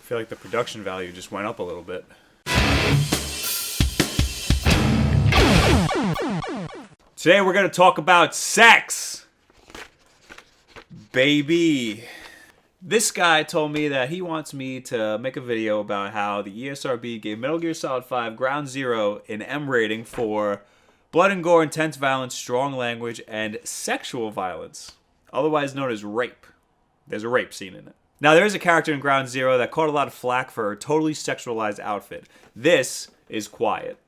feel like the production value just went up a little bit. Today we're going to talk about sex. Baby. This guy told me that he wants me to make a video about how the ESRB gave Metal Gear Solid 5 Ground Zero an M rating for blood and gore, intense violence, strong language, and sexual violence, otherwise known as rape. There's a rape scene in it. Now, there is a character in Ground Zero that caught a lot of flack for her totally sexualized outfit. This is Quiet.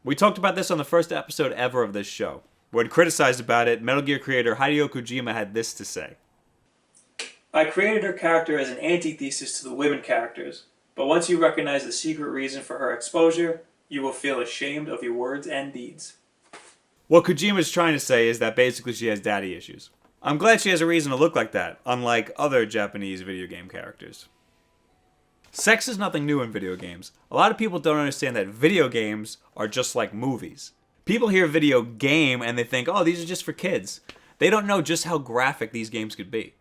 We talked about this on the first episode ever of this show. When criticized about it, Metal Gear creator Hideo Kojima had this to say. I created her character as an antithesis to the women characters, but once you recognize the secret reason for her exposure, you will feel ashamed of your words and deeds. What Kojima's trying to say is that basically she has daddy issues. I'm glad she has a reason to look like that, unlike other Japanese video game characters. Sex is nothing new in video games. A lot of people don't understand that video games are just like movies. People hear video game and they think, oh, these are just for kids. They don't know just how graphic these games could be.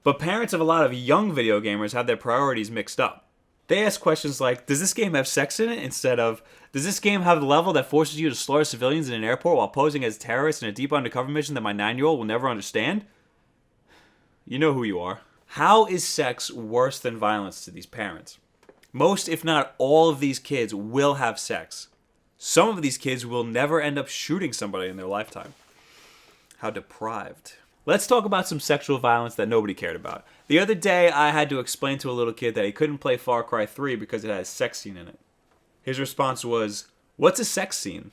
But parents of a lot of young video gamers have their priorities mixed up. They ask questions like, does this game have sex in it? Instead of, does this game have a level that forces you to slaughter civilians in an airport while posing as terrorists in a deep undercover mission that my 9-year-old will never understand? You know who you are. How is sex worse than violence to these parents? Most, if not all, of these kids will have sex. Some of these kids will never end up shooting somebody in their lifetime. How deprived. Let's talk about some sexual violence that nobody cared about. The other day, I had to explain to a little kid that he couldn't play Far Cry 3 because it had a sex scene in it. His response was, what's a sex scene?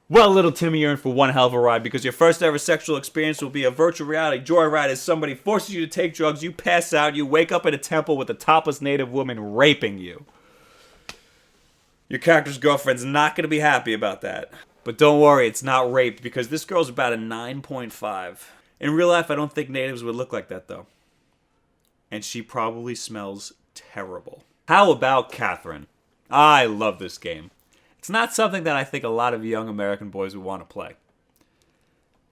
Well, little Timmy, you're in for one hell of a ride because your first ever sexual experience will be a virtual reality joyride as somebody forces you to take drugs, you pass out, you wake up in a temple with a topless native woman raping you. Your character's girlfriend's not going to be happy about that. But don't worry, it's not rape because this girl's about a 9.5. In real life, I don't think natives would look like that, though. And she probably smells terrible. How about Catherine? I love this game. It's not something that I think a lot of young American boys would want to play.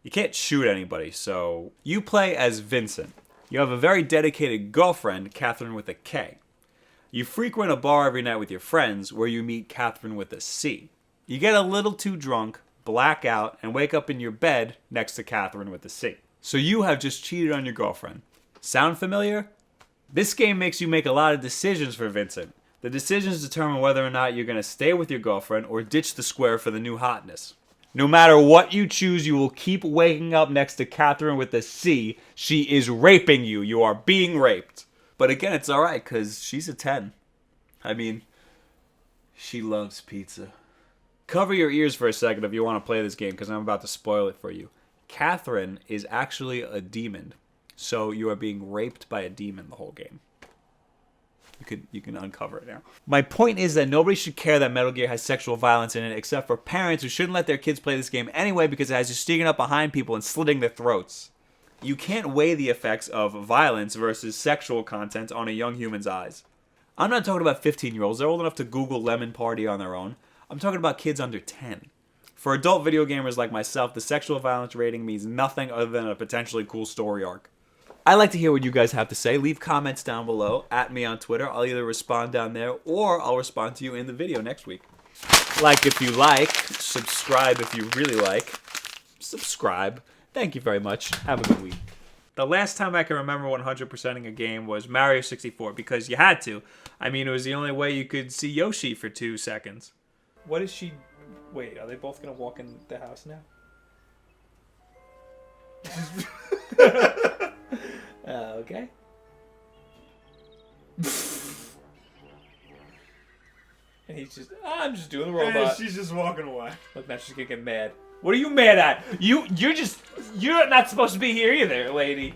You can't shoot anybody, so you play as Vincent. You have a very dedicated girlfriend, Catherine with a K. You frequent a bar every night with your friends where you meet Catherine with a C. You get a little too drunk, black out, and wake up in your bed next to Catherine with a C. So you have just cheated on your girlfriend. Sound familiar? This game makes you make a lot of decisions for Vincent. The decisions determine whether or not you're going to stay with your girlfriend or ditch the square for the new hotness. No matter what you choose, you will keep waking up next to Catherine with a C. She is raping you. You are being raped. But again, it's alright because she's a 10. I mean, she loves pizza. Cover your ears for a second if you want to play this game because I'm about to spoil it for you. Catherine is actually a demon. So you are being raped by a demon the whole game. You can uncover it now. My point is that nobody should care that Metal Gear has sexual violence in it except for parents who shouldn't let their kids play this game anyway because it has you sneaking up behind people and slitting their throats. You can't weigh the effects of violence versus sexual content on a young human's eyes. I'm not talking about 15-year-olds. They're old enough to Google Lemon Party on their own. I'm talking about kids under 10. For adult video gamers like myself, the sexual violence rating means nothing other than a potentially cool story arc. I'd like to hear what you guys have to say. Leave comments down below. At me on Twitter. I'll either respond down there or I'll respond to you in the video next week. Like if you like. Subscribe if you really like. Subscribe. Thank you very much. Have a good week. The last time I can remember 100%ing a game was Mario 64 because you had to. I mean, it was the only way you could see Yoshi for 2 seconds. What is she... Wait, are they both going to walk in the house now? Okay. And he's just... I'm just doing the robot. Hey, she's just walking away. Look, now she's going to get mad. What are you mad at? You're not supposed to be here either, lady.